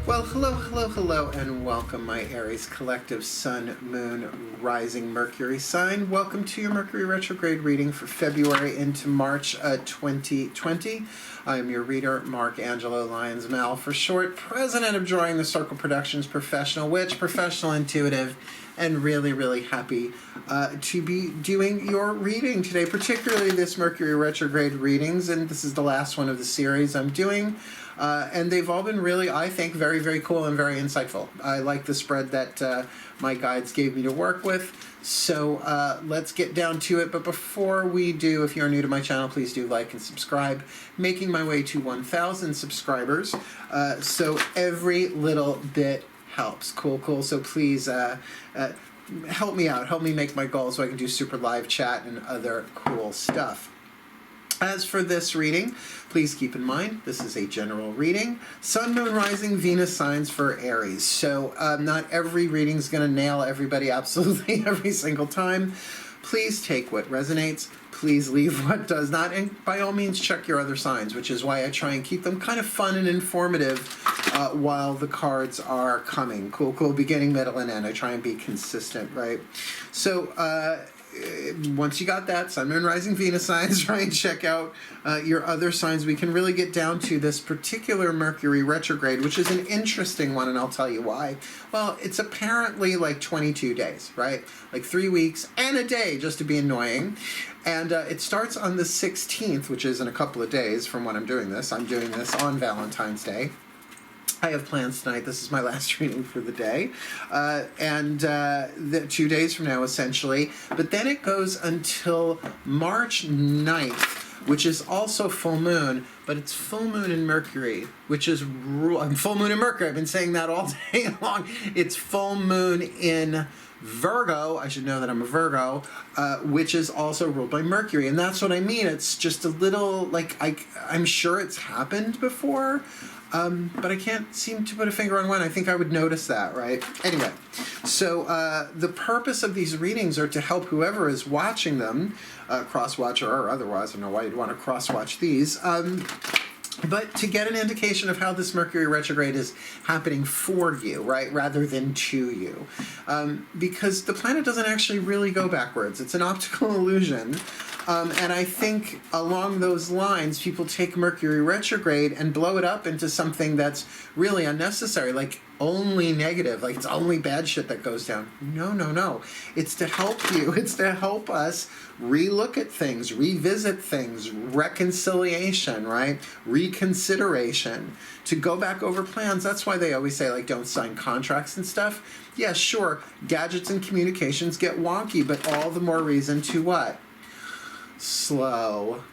Well, hello, hello, hello, and welcome, my Aries collective Sun, Moon, Rising, Mercury sign. Welcome to your Mercury Retrograde reading for February into March 2020. I am your reader, Mark Angelo Lyons Mal for short, president of DrawingTheCircle Productions, professional witch, professional intuitive, and really, really happy to be doing your reading today, particularly this Mercury Retrograde readings, and this is the last one of the series I'm doing. And they've all been really, I think, very, very cool and very insightful. I like the spread that my guides gave me to work with. So let's get down to it. But before we do, if you're new to my channel, please do like and subscribe. Making my way to 1,000 subscribers. So every little bit helps. Cool, cool. So please help me out. Help me make my goal so I can do super live chat and other cool stuff. As for this reading, please keep in mind, this is a general reading. Sun, Moon, Rising, Venus signs for Aries. So not every reading is going to nail everybody absolutely every single time. Please take what resonates. Please leave what does not. And by all means, check your other signs, which is why I try and keep them kind of fun and informative while the cards are coming. Cool, cool, beginning, middle, and end. I try and be consistent, right? So, once you got that, Sun, Moon, Rising, Venus signs, try and check out your other signs. We can really get down to this particular Mercury retrograde, which is an interesting one, and I'll tell you why. Well, it's apparently like 22 days, right? Like 3 weeks and a day, just to be annoying. And it starts on the 16th, which is in a couple of days from when I'm doing this. I'm doing this on Valentine's Day. I have plans tonight. This is my last reading for the day. The 2 days from now, essentially. But then it goes until March 9th, which is also full moon, but it's full moon in Mercury, which is full moon in Mercury. I've been saying that all day long. It's full moon in Virgo. I should know that I'm a Virgo, which is also ruled by Mercury. And that's what I mean. It's just a little, like, I'm sure it's happened before, but I can't seem to put a finger on when. I think I would notice that, right? Anyway, so the purpose of these readings are to help whoever is watching them, cross-watcher or otherwise. I don't know why you'd want to cross-watch these. But to get an indication of how this Mercury retrograde is happening for you, right, rather than to you. Because the planet doesn't actually really go backwards. It's an optical illusion. And I think along those lines, people take Mercury retrograde and blow it up into something that's really unnecessary, like only negative, like it's only bad shit that goes down. No, no, no. It's to help you. It's to help us relook at things, revisit things, reconciliation, right? Reconsideration, to go back over plans. That's why they always say, like, don't sign contracts and stuff. Yeah, sure, gadgets and communications get wonky, but all the more reason to what? Slow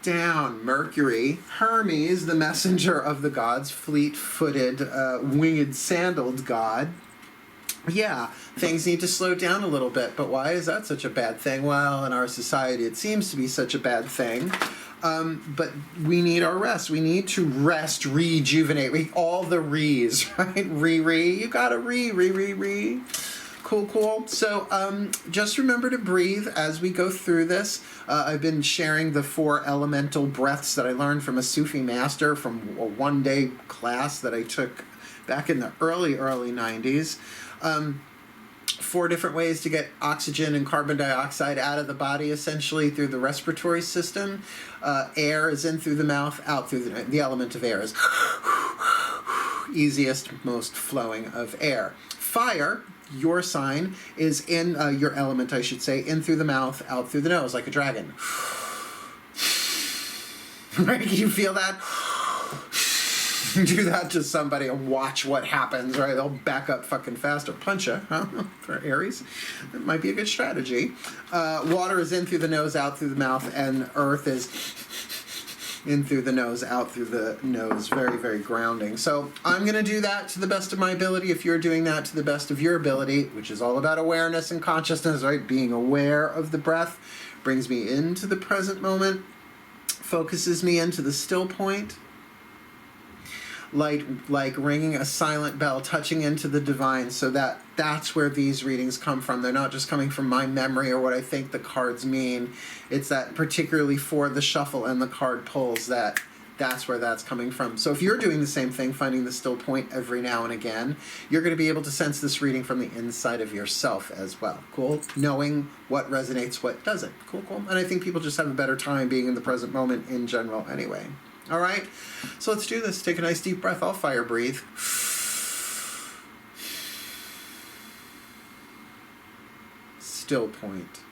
down. Mercury, Hermes, the messenger of the gods, fleet-footed, winged, sandaled god. Yeah, things need to slow down a little bit, but why is that such a bad thing? Well, in our society, it seems to be such a bad thing. But we need our rest. We need to rest, rejuvenate, all the re's, right? You gotta re. Cool, cool. So just remember to breathe as we go through this. I've been sharing the 4 elemental breaths that I learned from a Sufi master from a one-day class that I took back in the early 90s. 4 different ways to get oxygen and carbon dioxide out of the body, essentially through the respiratory system. Air is in through the mouth, out through the element of air is easiest, most flowing of air. Fire, your sign, is in your element, I should say, in through the mouth, out through the nose, like a dragon. Right? Can you feel that? Do that to somebody and watch what happens, right? They'll back up fucking fast or punch you, huh? For Aries. That might be a good strategy. Water is in through the nose, out through the mouth, and earth is in through the nose, out through the nose. Very, very grounding. So I'm going to do that to the best of my ability. If you're doing that to the best of your ability, which is all about awareness and consciousness, right? Being aware of the breath brings me into the present moment, focuses me into the still point. Like ringing a silent bell, touching into the divine, so that's where these readings come from. They're not just coming from my memory or what I think the cards mean. It's that particularly for the shuffle and the card pulls that That's where that's coming from. So if you're doing the same thing, finding the still point every now and again, you're going to be able to sense this reading from the inside of yourself as well. Cool? Knowing what resonates, what doesn't. Cool, cool. And I think people just have a better time being in the present moment in general anyway. All right? So let's do this. Take a nice deep breath. I'll fire breathe. Still point.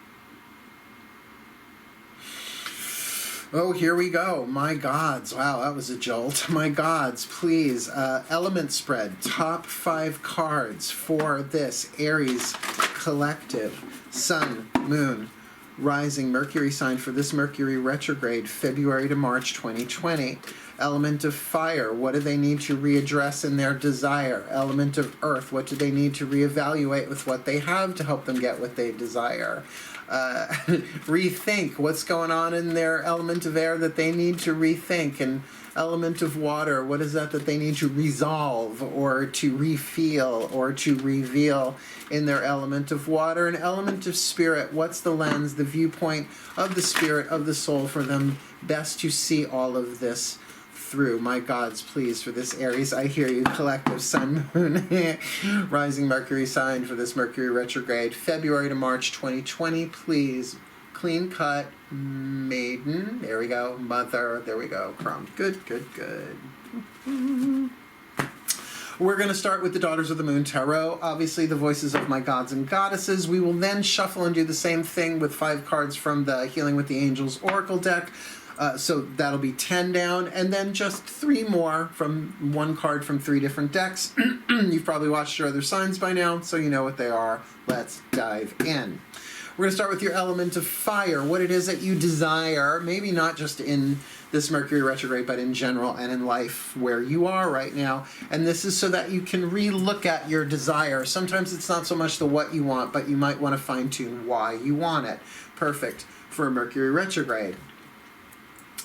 Oh, here we go. My gods. Wow, that was a jolt. My gods, please. Element spread. Top 5 cards for this Aries collective. Sun, Moon, Rising, Mercury sign for this Mercury retrograde, February to March 2020. Element of fire. What do they need to readdress in their desire? Element of earth. What do they need to reevaluate with what they have to help them get what they desire? Rethink what's going on in their element of air that they need to rethink, and element of water, what is that they need to resolve or to refeel or to reveal in their element of water. And element of spirit, what's the lens, the viewpoint of the spirit, of the soul for them best to see all of this through. My gods, please, for this Aries, I hear you, collective Sun, Moon, Rising Mercury sign for this Mercury retrograde, February to March 2020, please. Clean cut, maiden, there we go, mother, there we go, crumb. Good, good, good. We're going to start with the Daughters of the Moon Tarot, obviously the voices of my gods and goddesses. We will then shuffle and do the same thing with 5 cards from the Healing with the Angels Oracle deck. So that'll be 10 down, and then just 3 more from 1 card from 3 different decks. You've probably watched your other signs by now, so you know what they are. Let's dive in. We're going to start with your element of fire, what it is that you desire, maybe not just in this Mercury retrograde, but in general and in life where you are right now. And this is so that you can re-look at your desire. Sometimes it's not so much the what you want, but you might want to fine-tune why you want it. Perfect for a Mercury retrograde.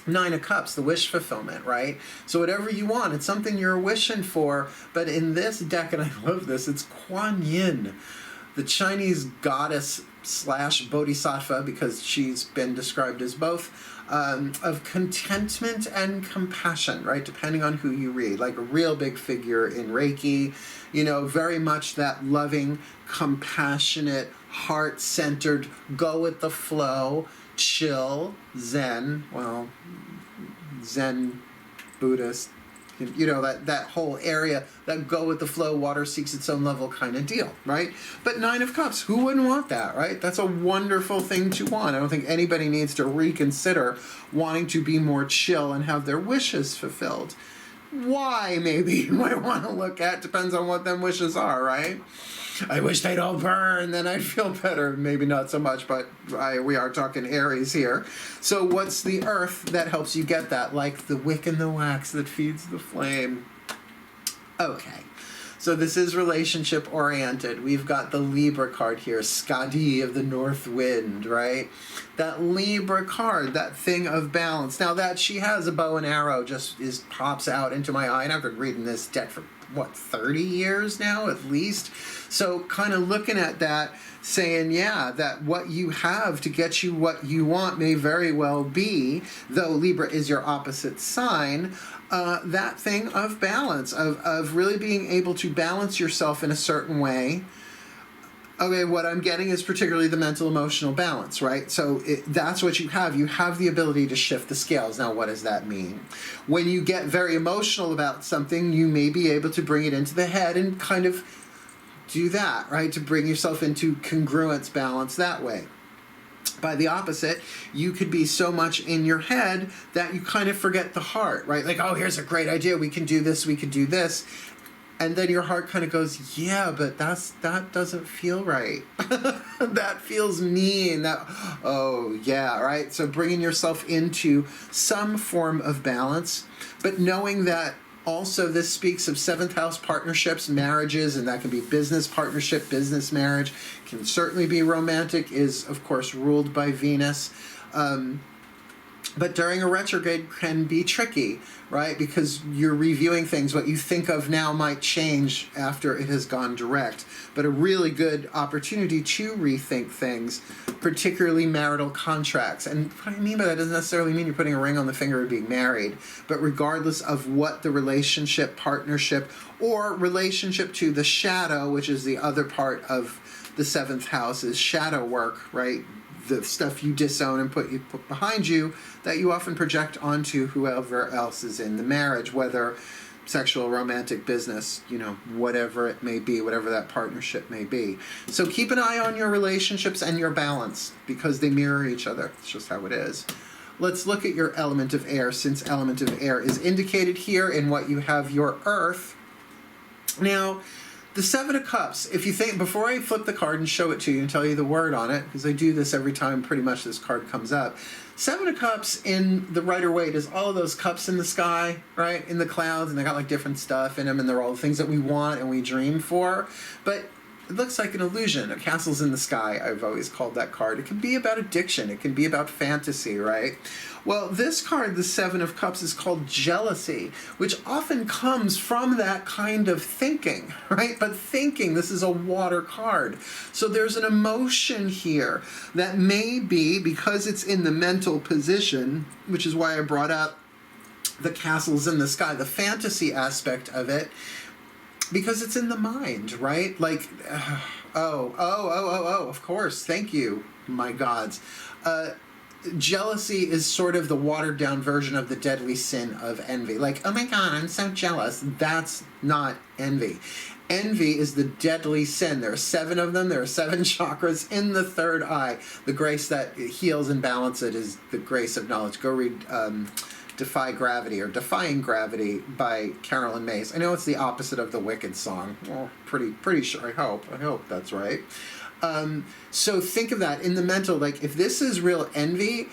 9 of Cups, the wish fulfillment, right? So whatever you want, it's something you're wishing for. But in this deck, and I love this, it's Kuan Yin, the Chinese goddess / bodhisattva, because she's been described as both, of contentment and compassion, right? Depending on who you read. Like a real big figure in Reiki, you know, very much that loving, compassionate, heart-centered, go with the flow, chill, Zen, well, Zen, Buddhist, you know, that whole area, that go with the flow, water seeks its own level kind of deal, right? But 9 of Cups, who wouldn't want that, right? That's a wonderful thing to want. I don't think anybody needs to reconsider wanting to be more chill and have their wishes fulfilled. Why, maybe you might want to look at, depends on what them wishes are, right? I wish they'd all burn, then I'd feel better. Maybe not so much, but we are talking Aries here. So what's the earth that helps you get that? Like the wick and the wax that feeds the flame. Okay. So this is relationship oriented. We've got the Libra card here, Skadi of the North Wind, right? That Libra card, that thing of balance. Now that she has a bow and arrow just pops out into my eye, and I've been reading this deck for, what, 30 years now at least? So kind of looking at that, saying, yeah, that what you have to get you what you want may very well be, though Libra is your opposite sign, that thing of balance, of really being able to balance yourself in a certain way. Okay, what I'm getting is particularly the mental emotional balance, right? So that's what you have. You have the ability to shift the scales. Now, what does that mean? When you get very emotional about something, you may be able to bring it into the head and kind of do that, right? To bring yourself into congruence balance that way. By the opposite, you could be so much in your head that you kind of forget the heart, right? Like, oh, here's a great idea. We can do this. We can do this. And then your heart kind of goes, yeah, but that doesn't feel right. That feels mean. Oh, yeah, right? So bringing yourself into some form of balance, but knowing that also this speaks of 7th house partnerships, marriages, and that can be business partnership, business marriage, can certainly be romantic, is, of course, ruled by Venus. But during a retrograde can be tricky, right? Because you're reviewing things. What you think of now might change after it has gone direct. But a really good opportunity to rethink things, particularly marital contracts. And what I mean by that doesn't necessarily mean you're putting a ring on the finger of being married. But regardless of what the relationship, partnership, or relationship to the shadow, which is the other part of the 7th house, is shadow work, right? The stuff you disown and put behind you that you often project onto whoever else is in the marriage, whether sexual, romantic, business, whatever it may be, whatever that partnership may be. So keep an eye on your relationships and your balance because they mirror each other. It's just how it is. Let's look at your element of air, since element of air is indicated here in what you have your earth. Now, the 7 of Cups, if you think, before I flip the card and show it to you and tell you the word on it, because I do this every time pretty much this card comes up, 7 of Cups in the Rider-Waite is all of those cups in the sky, right, in the clouds, and they got like different stuff in them, and they're all the things that we want and we dream for, but it looks like an illusion. A castle's in the sky, I've always called that card. It can be about addiction. It can be about fantasy, right? Well, this card, the 7 of Cups, is called jealousy, which often comes from that kind of thinking, right? But thinking, this is a water card. So there's an emotion here that may be, because it's in the mental position, which is why I brought up the castles in the sky, the fantasy aspect of it, because it's in the mind, right? Like, of course, thank you, my gods. Jealousy is sort of the watered-down version of the deadly sin of envy. Like, oh my God, I'm so jealous. That's not envy. Envy is the deadly sin. There are 7 of them. There are 7 chakras in the 3rd eye. The grace that heals and balances it is the grace of knowledge. Go read Defy Gravity or Defying Gravity by Carolyn Mays. I know it's the opposite of the Wicked song. Well, pretty sure. I hope that's right. So think of that in the mental. Like, if this is real envy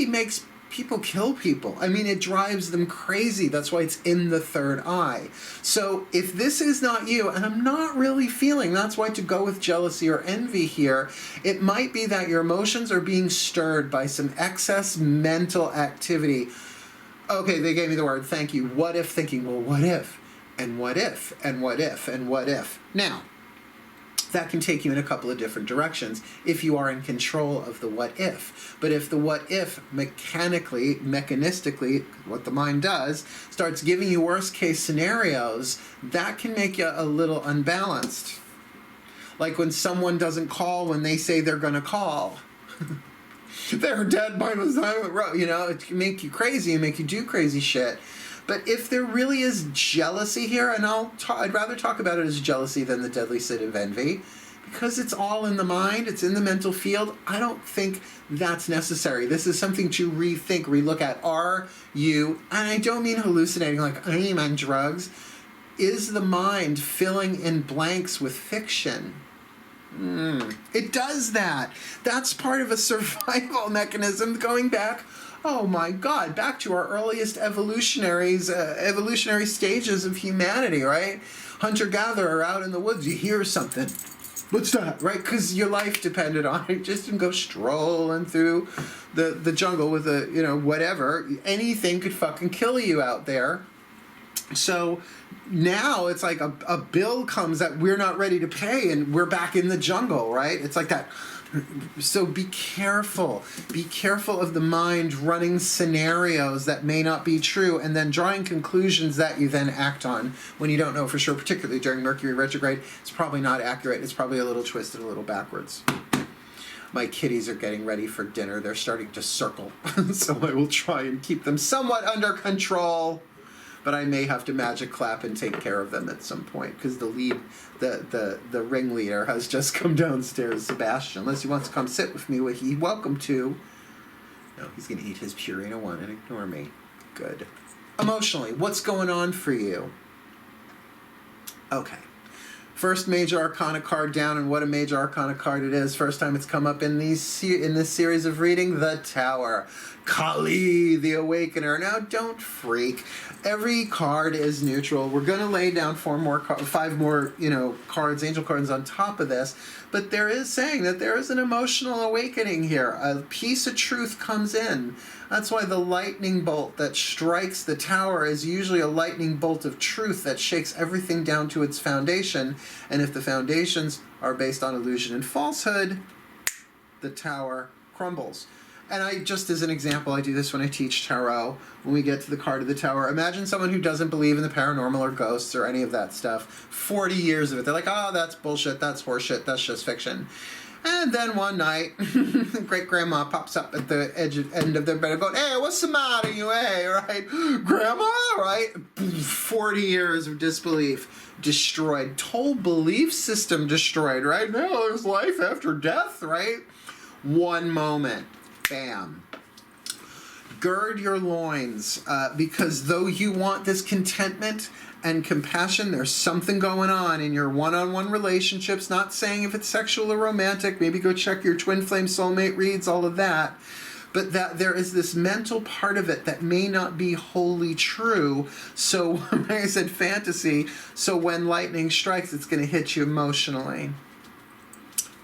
makes people kill people. I mean, it drives them crazy. That's why it's in the 3rd eye. So if this is not you, and I'm not really feeling, that's why to go with jealousy or envy here, it might be that your emotions are being stirred by some excess mental activity. Okay, they gave me the word, thank you. What if thinking, well, what if? And what if? And what if? And what if? Now, that can take you in a couple of different directions if you are in control of the what if. But if the what if mechanistically, what the mind does, starts giving you worst case scenarios, that can make you a little unbalanced. Like when someone doesn't call when they say they're going to call. They're dead by the side of the road. It can make you crazy and make you do crazy shit. But if there really is jealousy here, and I'd rather talk about it as jealousy than the deadly sin of envy, because it's all in the mind, it's in the mental field, I don't think that's necessary. This is something to rethink, relook at. Are you, and I don't mean hallucinating like I'm on drugs, is the mind filling in blanks with fiction? It does that. That's part of a survival mechanism going back, oh my God, back to our earliest evolutionary stages of humanity, right? Hunter-gatherer out in the woods, you hear something. What's that? Right? Because your life depended on it. Just didn't go strolling through the jungle with whatever. Anything could fucking kill you out there. So now it's like a bill comes that we're not ready to pay and we're back in the jungle, right? It's like that. So be careful. Be careful of the mind running scenarios that may not be true and then drawing conclusions that you then act on when you don't know for sure, particularly during Mercury retrograde. It's probably not accurate. It's probably a little twisted, a little backwards. My kitties are getting ready for dinner. They're starting to circle. So I will try and keep them somewhat under control. But I may have to magic clap and take care of them at some point because the ringleader has just come downstairs, Sebastian. Unless he wants to come sit with me, what he's welcome to. No, he's going to eat his Purina 1 and ignore me. Good. Emotionally, what's going on for you? Okay. First major arcana card down, and what a major arcana card it is. First time it's come up in this series of reading, the Tower. Kali, the Awakener. Now, don't freak. Every card is neutral. We're going to lay down five more, cards, angel cards on top of this. But there is saying that there is an emotional awakening here. A piece of truth comes in. That's why the lightning bolt that strikes the Tower is usually a lightning bolt of truth that shakes everything down to its foundation. And if the foundations are based on illusion and falsehood, the Tower crumbles. And just as an example, I do this when I teach tarot. When we get to the card of the Tower, imagine someone who doesn't believe in the paranormal or ghosts or any of that stuff. 40 years of it. They're like, oh, that's bullshit, that's horseshit, that's just fiction. And then one night, great-grandma pops up at the end of their bed and goes, hey, what's the matter, you, hey, right? Grandma, right? 40 years of disbelief destroyed. Whole belief system destroyed, right? No, there's life after death, right? One moment. Bam. Gird your loins, because though you want this contentment and compassion, there's something going on in your one-on-one relationships. Not saying if it's sexual or romantic. Maybe go check your twin flame soulmate reads, all of that. But that there is this mental part of it that may not be wholly true. So, like I said, fantasy. So when lightning strikes, it's going to hit you emotionally.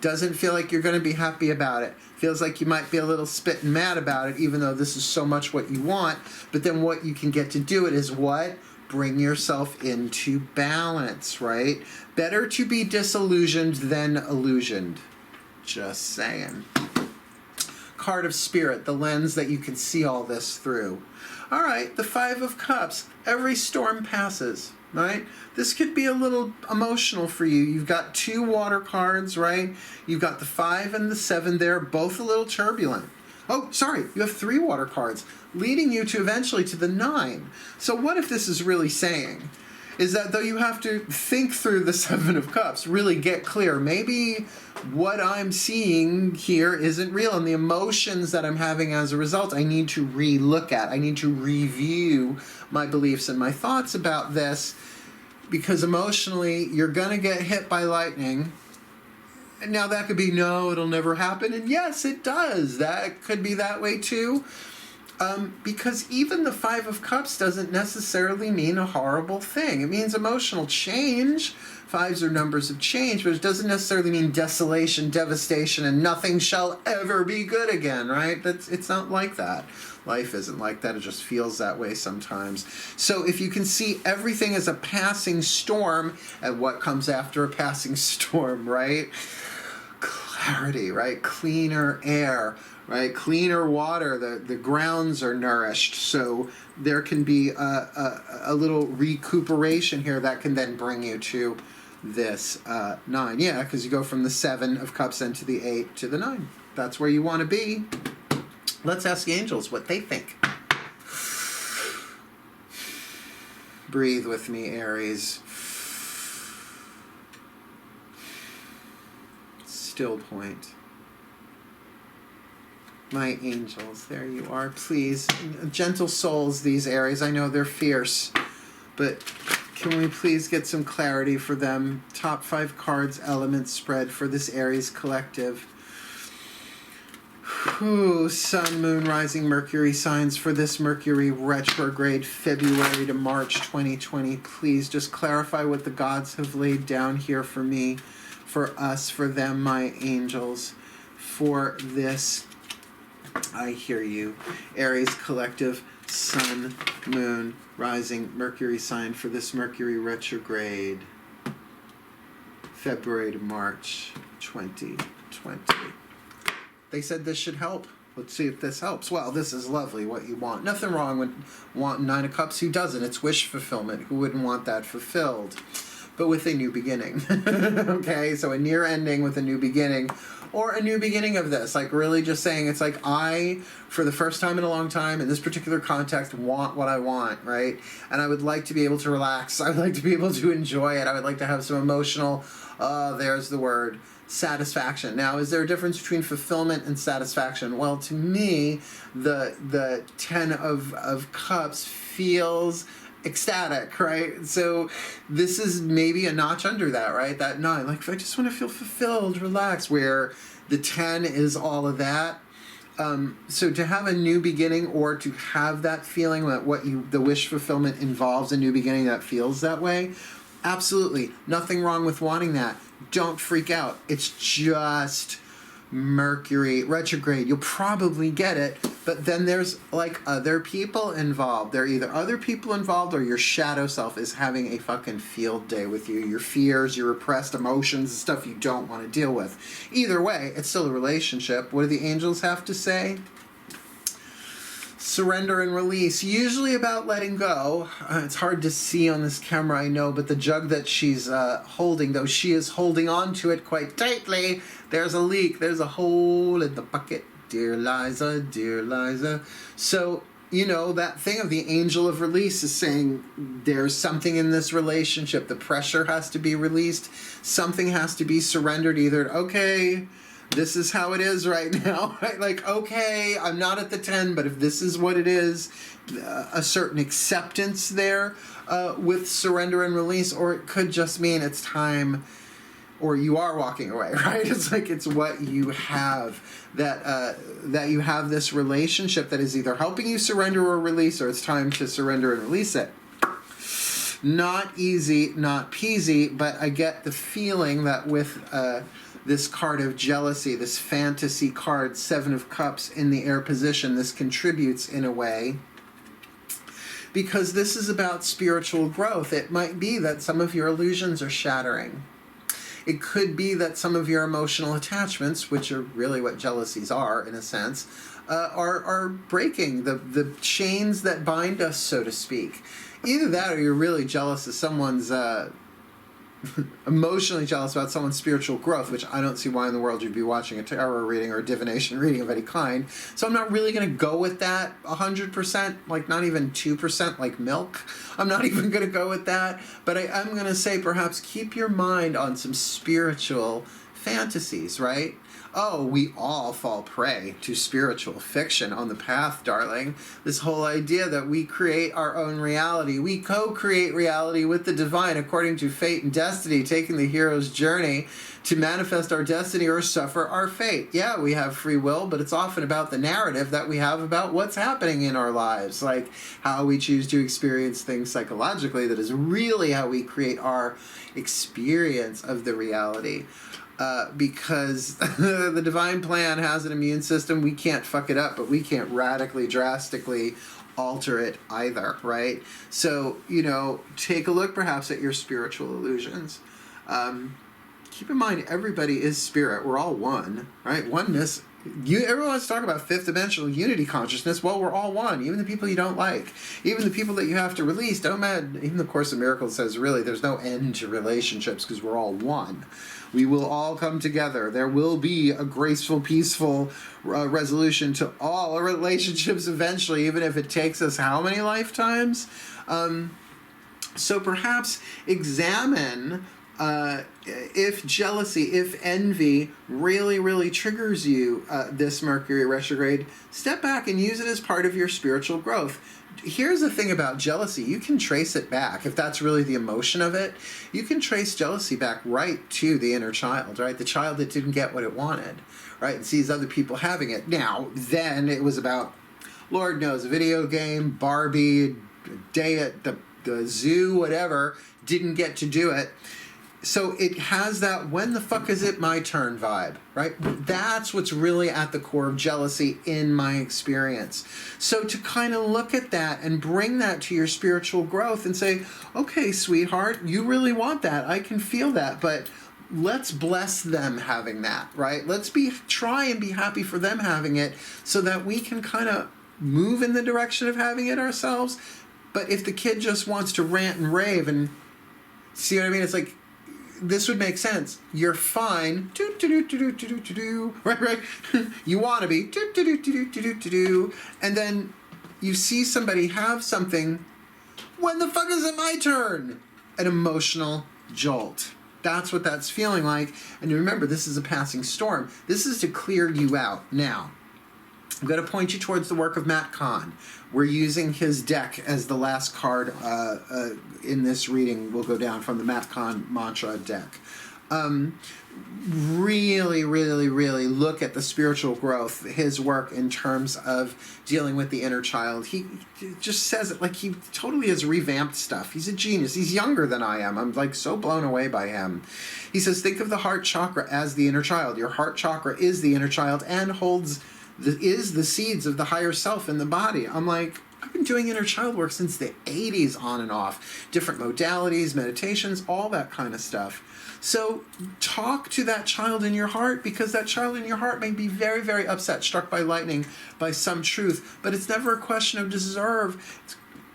Doesn't feel like you're going to be happy about it. Feels like you might be a little spitting mad about it, even though this is so much what you want. But then what you can get to do it is what? Bring yourself into balance, right? Better to be disillusioned than illusioned. Just saying. Card of Spirit, the lens that you can see all this through. All right, the Five of Cups. Every storm passes. Right? This could be a little emotional for you. You've got two water cards, right? You've got the 5 and the 7 there, both a little turbulent. Oh, sorry, you have 3 water cards, leading you to eventually to the 9. So what if this is really saying? Is that though you have to think through the 7 of Cups, really get clear, maybe what I'm seeing here isn't real, and the emotions that I'm having as a result, I need to re-look at. I need to review my beliefs and my thoughts about this, because emotionally, you're going to get hit by lightning. And now that could be, no, it'll never happen. And yes, it does. That could be that way too. Because even the 5 of Cups doesn't necessarily mean a horrible thing. It means emotional change. 5s are numbers of change, but it doesn't necessarily mean desolation, devastation, and nothing shall ever be good again, right? It's not like that. Life isn't like that. It just feels that way sometimes. So if you can see everything as a passing storm, and what comes after a passing storm, right? Clarity, right? Cleaner air, right? Cleaner water. The grounds are nourished. So there can be a little recuperation here that can then bring you to this 9. Yeah, because you go from the 7 of Cups into the 8 to the 9. That's where you want to be. Let's ask the angels what they think. Breathe with me, Aries. Still point. My angels, there you are. Please, gentle souls, these Aries. I know they're fierce, but can we please get some clarity for them? Top 5 cards, element spread for this Aries collective. Ooh, Sun, Moon, Rising, Mercury signs for this Mercury Retrograde, February to March 2020. Please just clarify what the gods have laid down here for me, for us, for them, my angels, for this. I hear you. Aries collective, Sun, Moon, Rising, Mercury sign for this Mercury Retrograde, February to March 2020. They said this should help. Let's see if this helps. Well, this is lovely, what you want. Nothing wrong with wanting 9 of Cups. Who doesn't? It's wish fulfillment. Who wouldn't want that fulfilled? But with a new beginning. Okay, so a near ending with a new beginning. Or a new beginning of this. Like really just saying, it's like I, for the first time in a long time, in this particular context, want what I want, right? And I would like to be able to relax. I would like to be able to enjoy it. I would like to have some emotional, there's the word, satisfaction. Now, is there a difference between fulfillment and satisfaction? Well, to me, the 10 of Cups feels ecstatic, right? So this is maybe a notch under that, right? That 9, like, I just want to feel fulfilled, relaxed, where the 10 is all of that. So to have a new beginning, or to have that feeling that the wish fulfillment involves a new beginning that feels that way, absolutely nothing wrong with wanting that. Don't freak out. It's just Mercury retrograde. You'll probably get it, but then there's like other people involved. There are either other people involved or your shadow self is having a fucking field day with you. Your fears, your repressed emotions, stuff you don't want to deal with. Either way, it's still a relationship. What do the angels have to say? Surrender and release, usually about letting go. It's hard to see on this camera, I know, but the jug that she's holding, though she is holding on to it quite tightly, there's a leak, there's a hole in the bucket. Dear Liza, dear Liza. So, you know, that thing of the angel of release is saying there's something in this relationship. The pressure has to be released. Something has to be surrendered. Either, okay, this is how it is right now, right? Like, okay, I'm not at the 10, but if this is what it is, a certain acceptance there with surrender and release, or it could just mean it's time, or you are walking away, right? It's like, it's what you have, that you have this relationship that is either helping you surrender or release, or it's time to surrender and release it. Not easy, not peasy, but I get the feeling that with this card of jealousy, this fantasy card, 7 of Cups in the air position, this contributes in a way, because this is about spiritual growth. It might be that some of your illusions are shattering. It could be that some of your emotional attachments, which are really what jealousies are in a sense, are breaking, the chains that bind us, so to speak. Either that, or you're really jealous of someone's emotionally jealous about someone's spiritual growth, which I don't see why in the world you'd be watching a tarot reading or a divination reading of any kind. So I'm not really going to go with that 100%, like not even 2% like milk. I'm not even going to go with that. But I'm going to say perhaps keep your mind on some spiritual fantasies, right? Oh, we all fall prey to spiritual fiction on the path, darling. This whole idea that we create our own reality. We co-create reality with the divine according to fate and destiny, taking the hero's journey to manifest our destiny or suffer our fate. Yeah, we have free will, but it's often about the narrative that we have about what's happening in our lives, like how we choose to experience things psychologically. That is really how we create our experience of the reality. Because the divine plan has an immune system. We can't fuck it up, but we can't radically, drastically alter it either, right? So, you know, take a look perhaps at your spiritual illusions. Keep in mind, everybody is spirit. We're all one, right? Oneness. Everyone wants to talk about fifth dimensional unity consciousness. Well, we're all one. Even the people you don't like, even the people that you have to release, don't matter. Even the Course in Miracles says, really, there's no end to relationships because we're all one. We will all come together. There will be a graceful, peaceful resolution to all our relationships eventually, even if it takes us how many lifetimes? So perhaps examine if jealousy, if envy really, really triggers you this Mercury retrograde, step back and use it as part of your spiritual growth. Here's the thing about jealousy. You can trace it back. If that's really the emotion of it, you can trace jealousy back right to the inner child, right? The child that didn't get what it wanted, right? And sees other people having it. Now, then it was about, Lord knows, a video game, Barbie, day at the zoo, whatever, didn't get to do it. So it has that when the fuck is it my turn vibe, right? That's what's really at the core of jealousy in my experience. So to kind of look at that and bring that to your spiritual growth and say, okay, sweetheart, you really want that. I can feel that, but let's bless them having that, right? Let's try and be happy for them having it so that we can kind of move in the direction of having it ourselves. But if the kid just wants to rant and rave and, see what I mean? It's like, this would make sense. You're fine. Right. You want to be. And then you see somebody have something. When the fuck is it my turn? An emotional jolt. That's what that's feeling like. And remember, this is a passing storm. This is to clear you out. Now, I'm going to point you towards the work of Matt Kahn. We're using his deck as the last card in this reading. We'll go down from the Matt Kahn mantra deck. Really, really, really look at the spiritual growth, his work in terms of dealing with the inner child. He just says it like he totally has revamped stuff. He's a genius. He's younger than I am. I'm like so blown away by him. He says, think of the heart chakra as the inner child. Your heart chakra is the inner child and is the seeds of the higher self in the body. I'm like, I've been doing inner child work since the 80s on and off. Different modalities, meditations, all that kind of stuff. So talk to that child in your heart, because that child in your heart may be very, very upset, struck by lightning, by some truth. But it's never a question of deserve.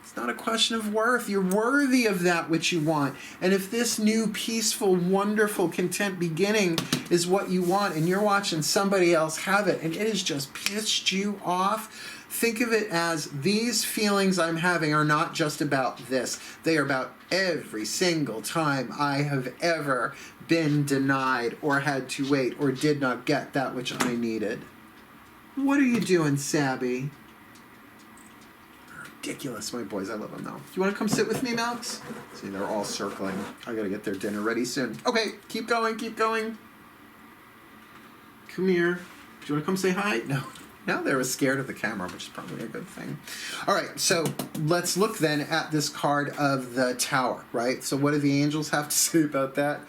It's not a question of worth. You're worthy of that which you want. And if this new, peaceful, wonderful, content beginning is what you want, and you're watching somebody else have it, and it has just pissed you off, think of it as these feelings I'm having are not just about this. They are about every single time I have ever been denied or had to wait or did not get that which I needed. What are you doing, Sabby? Ridiculous, my boys. I love them now. Do you want to come sit with me, Malx? See, they're all circling. I gotta get their dinner ready soon. Okay, keep going, keep going. Come here. Do you want to come say hi? No. Now they were scared of the camera, which is probably a good thing. All right, so let's look then at this card of the Tower, right? So what do the angels have to say about that?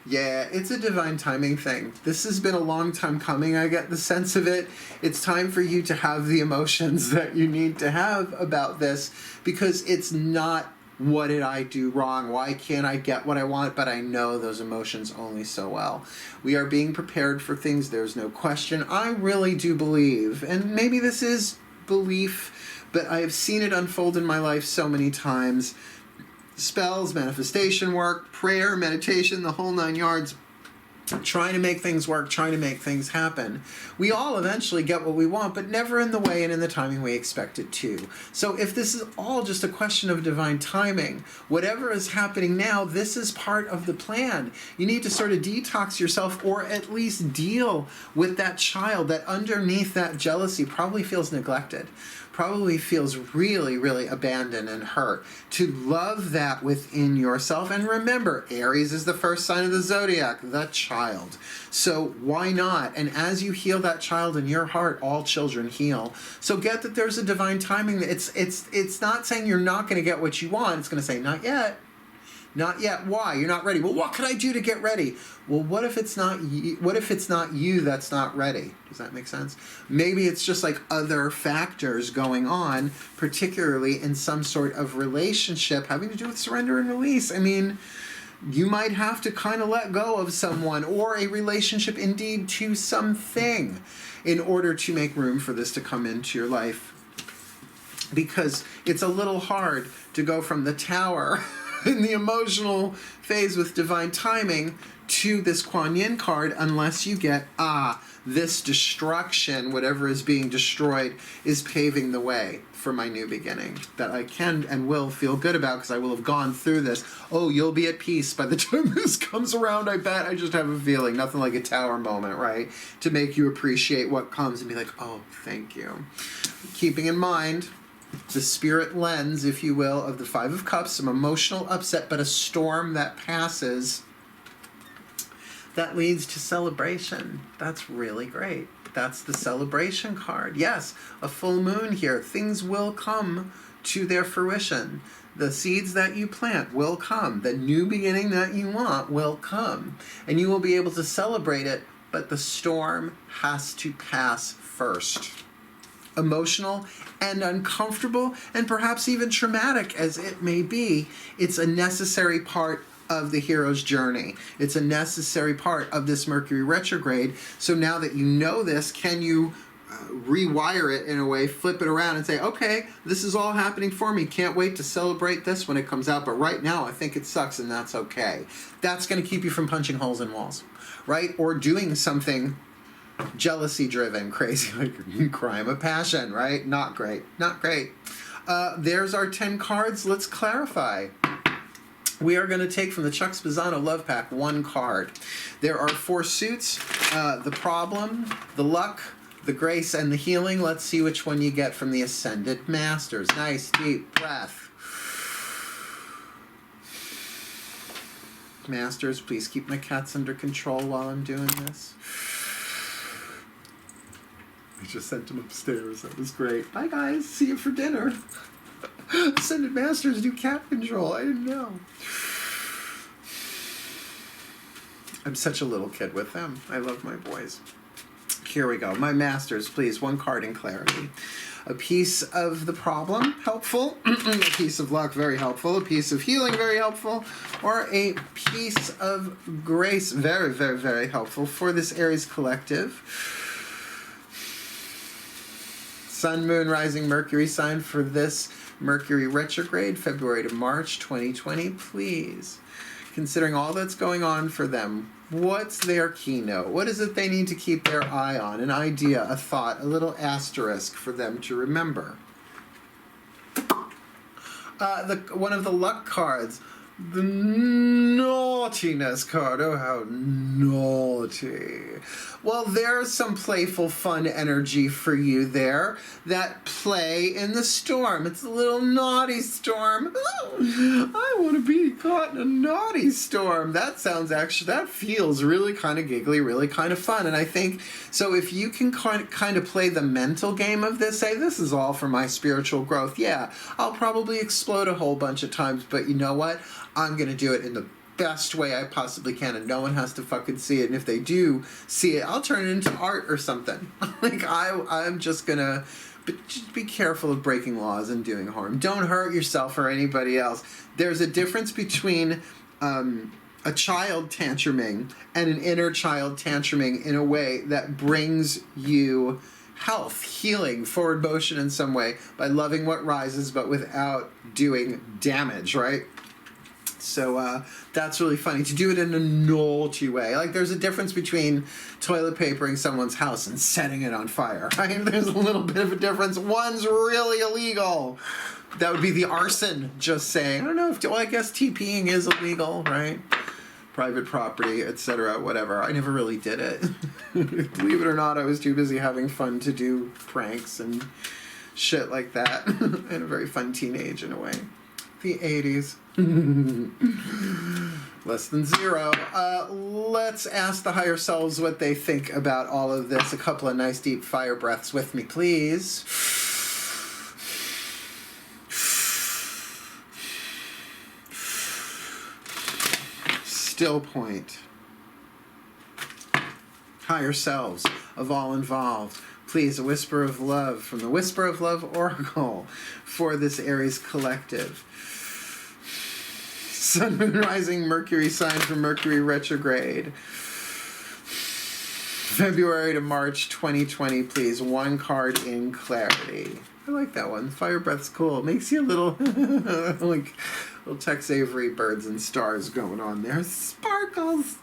Yeah, it's a divine timing thing. This has been a long time coming, I get the sense of it. It's time for you to have the emotions that you need to have about this, because it's not, what did I do wrong? Why can't I get what I want? But I know those emotions only so well. We are being prepared for things, there's no question. I really do believe, and maybe this is belief, but I have seen it unfold in my life so many times. Spells, manifestation work, prayer, meditation, the whole 9 yards. Trying to make things work, trying to make things happen. We all eventually get what we want, but never in the way and in the timing we expect it to. So if this is all just a question of divine timing, whatever is happening now, this is part of the plan. You need to sort of detox yourself, or at least deal with that child that underneath that jealousy probably feels neglected, probably feels really, really abandoned and hurt. To love that within yourself. And remember, Aries is the first sign of the zodiac, the child. So why not? And as you heal that child in your heart, all children heal. So get that there's a divine timing. It's not saying you're not going to get what you want. It's going to say, not yet. Not yet. Why? You're not ready. Well, what can I do to get ready? Well, what if it's not you? What if it's not you that's not ready? Does that make sense? Maybe it's just like other factors going on, particularly in some sort of relationship having to do with surrender and release. I mean, you might have to kind of let go of someone or a relationship, indeed, to something, in order to make room for this to come into your life. Because it's a little hard to go from the Tower in the emotional phase with divine timing to this Kuan Yin card unless you get, this destruction, whatever is being destroyed, is paving the way for my new beginning that I can and will feel good about, because I will have gone through this. Oh, you'll be at peace by the time this comes around, I bet. I just have a feeling. Nothing like a Tower moment, right? To make you appreciate what comes and be like, oh, thank you. Keeping in mind the spirit lens, if you will, of the Five of Cups, some emotional upset, but a storm that passes, that leads to celebration. That's really great. That's the celebration card. Yes, a full moon here. Things will come to their fruition. The seeds that you plant will come. The new beginning that you want will come. And you will be able to celebrate it, but the storm has to pass first. Emotional and uncomfortable and perhaps even traumatic as it may be, it's a necessary part of the hero's journey. It's a necessary part of this Mercury retrograde. So now that you know this, can you rewire it in a way, flip it around and say, okay, this is all happening for me. Can't wait to celebrate this when it comes out. But right now, I think it sucks, and that's okay. That's going to keep you from punching holes in walls, right? Or doing something jealousy driven, crazy, like crime of passion, right? Not great. Not great. There's our 10 cards. Let's clarify. We are going to take from the Chuck Spezzano Love Pack 1 card. There are 4 suits, the problem, the luck, the grace and the healing. Let's see which one you get from the Ascended Masters. Nice deep breath. Masters, please keep my cats under control while I'm doing this. I just sent him upstairs. That was great. Bye, guys. See you for dinner. Ascended Masters do cat control. I didn't know. I'm such a little kid with them. I love my boys. Here we go. My Masters, please. One card in clarity. A piece of the problem, helpful. A piece of luck, very helpful. A piece of healing, very helpful. Or a piece of grace, very, very, very helpful for this Aries collective. Sun, Moon, Rising, Mercury sign for this Mercury Retrograde, February to March 2020, please. Considering all that's going on for them, what's their keynote? What is it they need to keep their eye on? An idea, a thought, a little asterisk for them to remember. One of the luck cards, the naughtiness card. Oh, how naughty. Well, there's some playful, fun energy for you there. That play in the storm. It's a little naughty storm. I want to be caught in a naughty storm. That feels really kind of giggly, really kind of fun. And I think, so if you can kind of play the mental game of this, say, this is all for my spiritual growth. Yeah, I'll probably explode a whole bunch of times, but you know what? I'm going to do it in the best way I possibly can, and no one has to fucking see it. And if they do see it, I'll turn it into art or something. Like, I'm just gonna, but just be careful of breaking laws and doing harm. Don't hurt yourself or anybody else. There's a difference between a child tantruming and an inner child tantruming in a way that brings you health, healing, forward motion in some way by loving what rises but without doing damage, right? So that's really funny. To do it in a naughty way. Like, there's a difference between toilet papering someone's house and setting it on fire, right? There's a little bit of a difference. One's really illegal. That would be the arson, just saying. I don't know if, well, I guess TPing is illegal, right? Private property, etc., whatever. I never really did it. Believe it or not, I was too busy having fun to do pranks and shit like that. And a very fun teenage in a way. The 80s. Less than zero. Let's ask the higher selves what they think about all of this. A couple of nice deep fire breaths with me, please. Still point. Higher selves of all involved. Please, a whisper of love from the Whisper of Love Oracle for this Aries collective. Sun, Moon, Rising, Mercury sign for Mercury Retrograde. February to March 2020, please. One card in clarity. I like that one. Fire breath's cool. It makes you a little, like, little Tex Avery birds and stars going on there. Sparkles.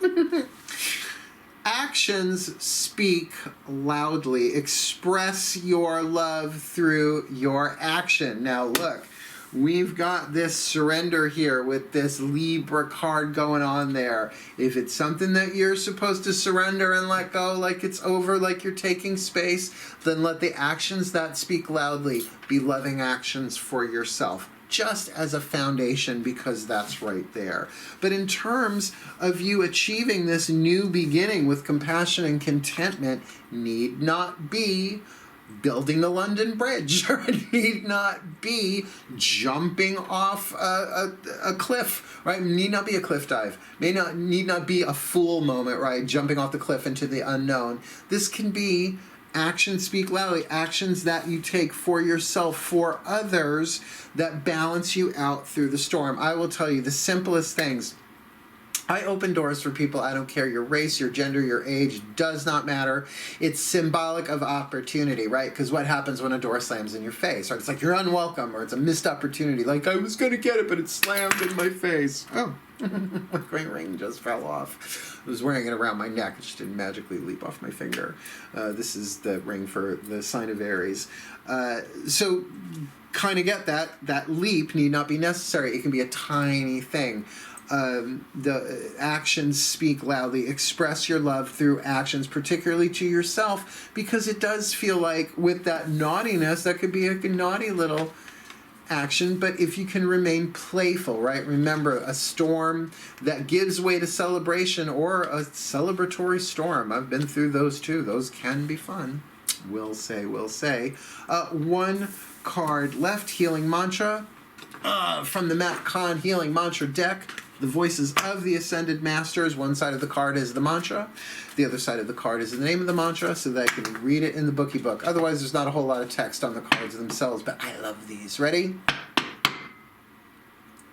Actions speak loudly. Express your love through your action. Now, look. We've got this surrender here with this Libra card going on there. If it's something that you're supposed to surrender and let go, like it's over, like you're taking space, then let the actions that speak loudly be loving actions for yourself, just as a foundation, because that's right there. But in terms of you achieving this new beginning with compassion and contentment, need not be building the London Bridge, or it need not be jumping off a cliff, right? Need not be a cliff dive. Need not be a fool moment, right? Jumping off the cliff into the unknown. This can be actions speak loudly, actions that you take for yourself, for others, that balance you out through the storm. I will tell you the simplest things. I open doors for people. I don't care your race, your gender, your age, does not matter. It's symbolic of opportunity, right? Because what happens when a door slams in your face, right? It's like you're unwelcome, or it's a missed opportunity. Like, I was going to get it, but it slammed in my face. Oh, my ring just fell off. I was wearing it around my neck. It just didn't magically leap off my finger. This is the ring for the sign of Aries. So kind of get that leap need not be necessary. It can be a tiny thing. The actions speak loudly. Express your love through actions, particularly to yourself, because it does feel like with that naughtiness, that could be a naughty little action. But if you can remain playful, right? Remember, a storm that gives way to celebration, or a celebratory storm. I've been through those too. Those can be fun. We'll say. One card left, healing mantra from the Matt Kahn Healing Mantra deck. The voices of the Ascended Masters. One side of the card is the mantra. The other side of the card is the name of the mantra, so that I can read it in the bookie book. Otherwise, there's not a whole lot of text on the cards themselves, but I love these. Ready?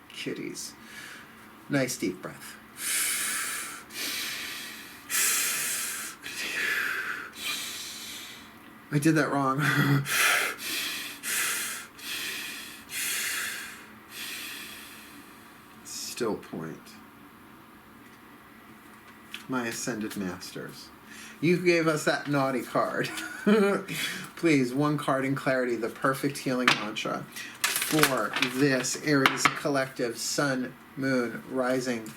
Kitties. Nice deep breath. I did that wrong. Still point. My Ascended Masters. You gave us that naughty card. Please, one card in clarity, the perfect healing mantra for this Aries collective Sun, Moon, Rising,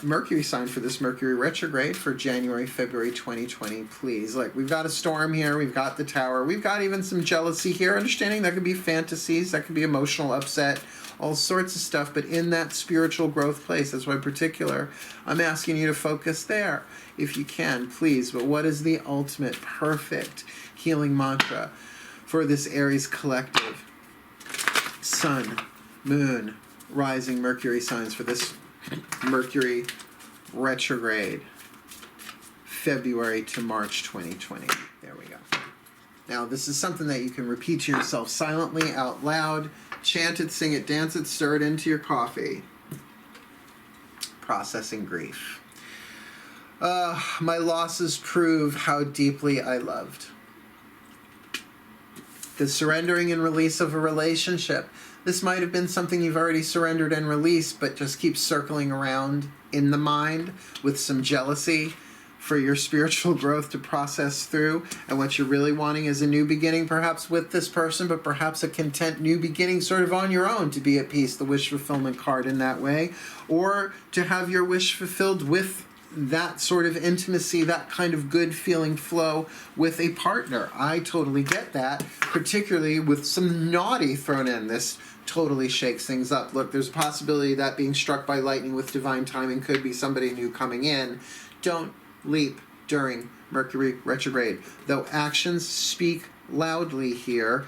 Mercury sign for this Mercury retrograde for January, February 2020, please. Like, we've got a storm here, we've got the Tower, we've got even some jealousy here, understanding that could be fantasies, that could be emotional upset, all sorts of stuff, but in that spiritual growth place, that's why in particular, I'm asking you to focus there, if you can, please. But what is the ultimate, perfect healing mantra for this Aries collective? Sun, Moon, Rising, Mercury signs for this Mercury retrograde, February to March 2020. There we go. Now, this is something that you can repeat to yourself silently, out loud. Chant it, sing it, dance it, stir it into your coffee. Processing grief. My losses prove how deeply I loved. The surrendering and release of a relationship. This might have been something you've already surrendered and released, but just keeps circling around in the mind with some jealousy for your spiritual growth to process through. And what you're really wanting is a new beginning, perhaps with this person, but perhaps a content new beginning sort of on your own, to be at peace, the wish fulfillment card in that way, or to have your wish fulfilled with that sort of intimacy, that kind of good feeling flow with a partner. I totally get that, particularly with some naughty thrown in. This totally shakes things up. Look, there's a possibility that being struck by lightning with divine timing could be somebody new coming in. Don't leap during Mercury retrograde. Though actions speak loudly here,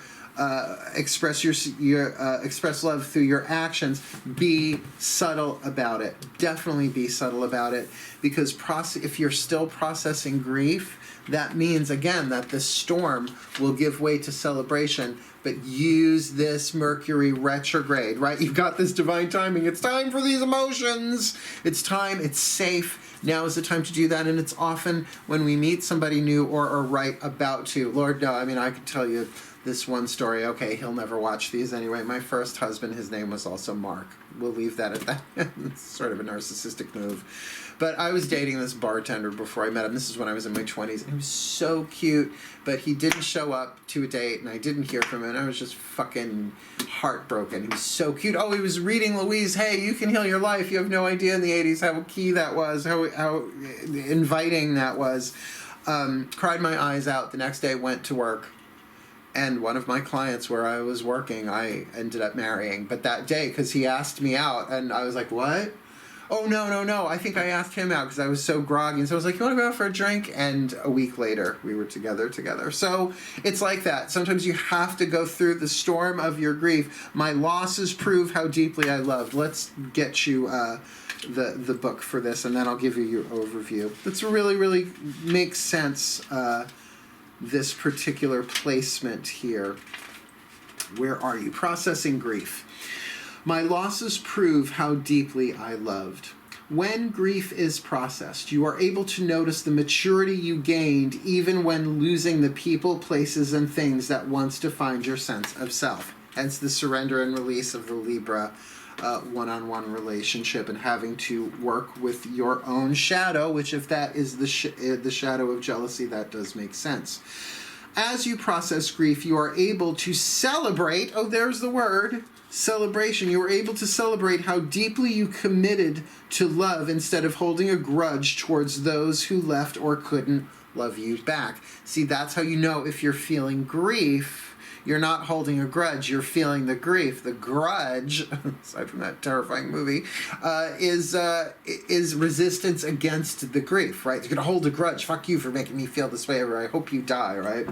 express express love through your actions. Be subtle about it. Definitely be subtle about it, because if you're still processing grief, that means again that the storm will give way to celebration. But use this Mercury retrograde, right? You've got this divine timing. It's time for these emotions. It's time. It's safe. Now is the time to do that. And it's often when we meet somebody new or are right about to. Lord, no, I mean, I could tell you this one story. Okay, he'll never watch these anyway. My first husband, his name was also Mark. We'll leave that at that. It's sort of a narcissistic move. But I was dating this bartender before I met him. This is when I was in my 20s. And he was so cute, but he didn't show up to a date, and I didn't hear from him, and I was just fucking heartbroken. He was so cute. Oh, he was reading Louise, hey, you can heal your life. You have no idea in the 80s how key that was, how inviting that was. Cried my eyes out. The next day, went to work. And one of my clients where I was working, I ended up marrying. But that day, because he asked me out, and I was like, what? Oh, no. I think I asked him out because I was so groggy. And so I was like, you want to go out for a drink? And a week later, we were together. So it's like that. Sometimes you have to go through the storm of your grief. My losses prove how deeply I loved. Let's get you the book for this, and then I'll give you your overview. That's really, really makes sense, this particular placement here. Where are you? Processing grief. My losses prove how deeply I loved. When grief is processed, you are able to notice the maturity you gained even when losing the people, places, and things that once defined your sense of self. Hence the surrender and release of the Libra one-on-one relationship, and having to work with your own shadow, which if that is the shadow of jealousy, that does make sense. As you process grief, you are able to celebrate, oh, there's the word, celebration. You are able to celebrate how deeply you committed to love instead of holding a grudge towards those who left or couldn't love you back. See, that's how you know if you're feeling grief. You're not holding a grudge, you're feeling the grief. The grudge, aside from that terrifying movie, is resistance against the grief, right? You're gonna hold a grudge, fuck you for making me feel this way, or I hope you die, right?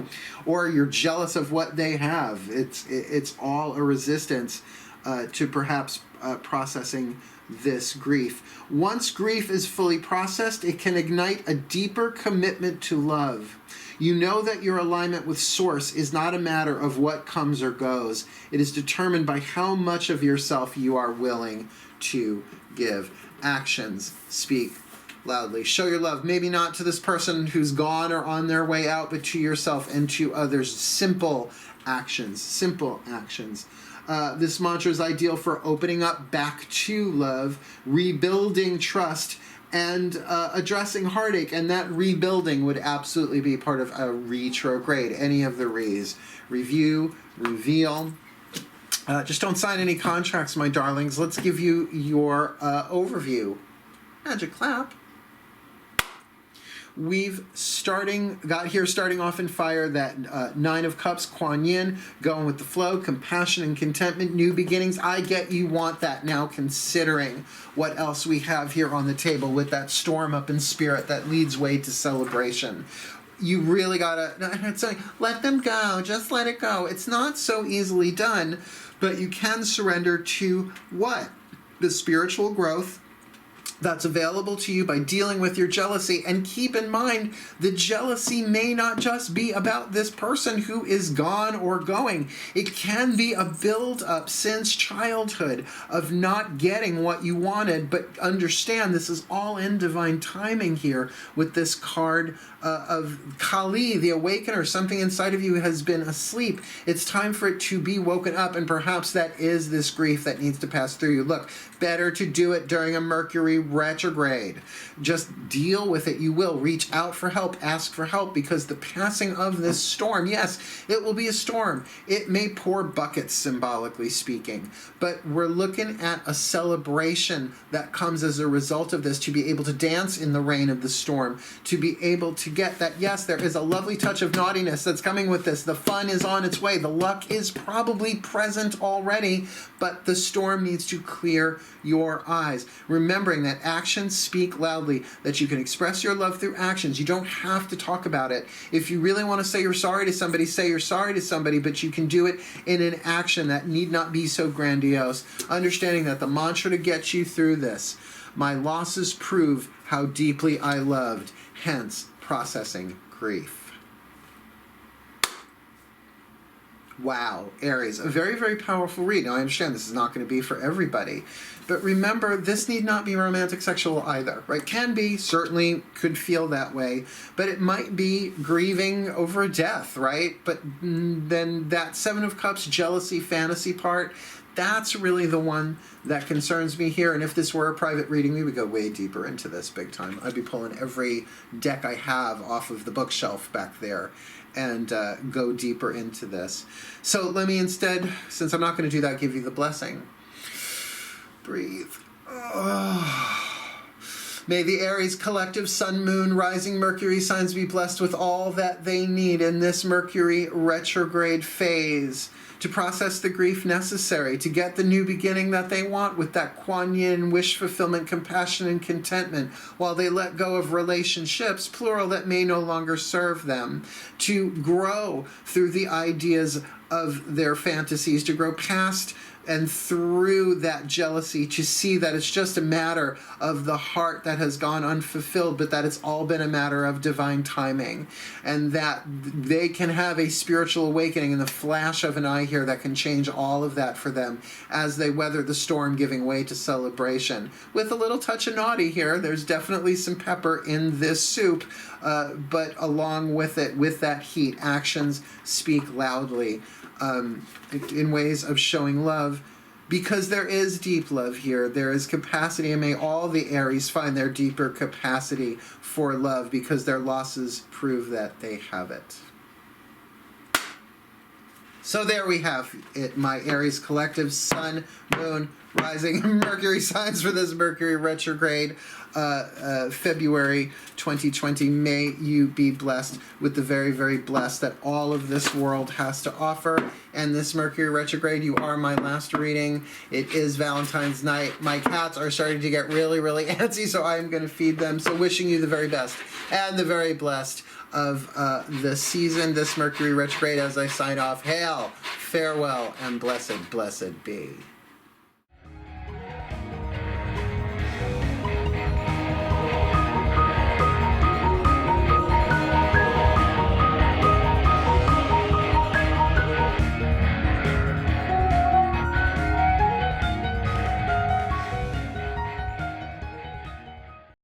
Or you're jealous of what they have. It's all a resistance to perhaps processing this grief. Once grief is fully processed, it can ignite a deeper commitment to love. You know that your alignment with Source is not a matter of what comes or goes. It is determined by how much of yourself you are willing to give. Actions speak loudly. Show your love, maybe not to this person who's gone or on their way out, but to yourself and to others. Simple actions. Simple actions. This mantra is ideal for opening up back to love, rebuilding trust, and addressing heartache. And that rebuilding would absolutely be part of a retrograde, any of the re's. Review, reveal. Just don't sign any contracts, my darlings. Let's give you your overview. Magic clap. We've got here starting off in fire, that Nine of Cups, Kuan Yin, going with the flow, compassion and contentment, new beginnings. I get you want that now, considering what else we have here on the table with that storm up in spirit that leads way to celebration. You really gotta, I'm saying, let them go, just let it go. It's not so easily done, but you can surrender to what? The spiritual growth that's available to you by dealing with your jealousy. And keep in mind, the jealousy may not just be about this person who is gone or going. It can be a build-up since childhood of not getting what you wanted. But understand, this is all in divine timing here with this card of Kali, the awakener. Something inside of you has been asleep. It's time for it to be woken up, and perhaps that is this grief that needs to pass through you. Look, better to do it during a Mercury retrograde. Just deal with it. You will reach out for help, ask for help, because the passing of this storm, yes, it will be a storm. It may pour buckets, symbolically speaking, but we're looking at a celebration that comes as a result of this, to be able to dance in the rain of the storm, to be able to get that, yes, there is a lovely touch of naughtiness that's coming with this. The fun is on its way. The luck is probably present already, but the storm needs to clear your eyes. Remembering that actions speak loudly, that you can express your love through actions. You don't have to talk about it. If you really want to say you're sorry to somebody, say you're sorry to somebody, but you can do it in an action that need not be so grandiose. Understanding that the mantra to get you through this: my losses prove how deeply I loved, hence processing grief. Wow, Aries, a very, very powerful read. Now, I understand this is not going to be for everybody, but remember, this need not be romantic sexual either, right? Can be, certainly could feel that way, but it might be grieving over death, right? But then that Seven of Cups, jealousy, fantasy part, that's really the one that concerns me here. And if this were a private reading, we would go way deeper into this big time. I'd be pulling every deck I have off of the bookshelf back there and go deeper into this. So let me instead, since I'm not going to do that, give you the blessing. Breathe. May the Aries collective Sun, Moon, Rising, Mercury signs be blessed with all that they need in this Mercury retrograde phase to process the grief necessary, to get the new beginning that they want with that Kuan Yin, wish fulfillment, compassion, and contentment, while they let go of relationships, plural, that may no longer serve them, to grow through the ideas of their fantasies, to grow past and through that jealousy, to see that it's just a matter of the heart that has gone unfulfilled, but that it's all been a matter of divine timing, and that they can have a spiritual awakening in the flash of an eye here that can change all of that for them as they weather the storm, giving way to celebration. With a little touch of naughty here, there's definitely some pepper in this soup, but along with it, with that heat, actions speak loudly. In ways of showing love, because there is deep love here. There is capacity, and may all the Aries find their deeper capacity for love, because their losses prove that they have it. So there we have it, my Aries collective, Sun, Moon, Rising, Mercury signs for this Mercury retrograde, February 2020. May you be blessed with the very, very blessed that all of this world has to offer. And this Mercury retrograde, you are my last reading. It is Valentine's night. My cats are starting to get really, really antsy, so I'm going to feed them. So wishing you the very best and the very blessed of the season, this Mercury retrograde, as I sign off. Hail, farewell, and blessed, blessed be.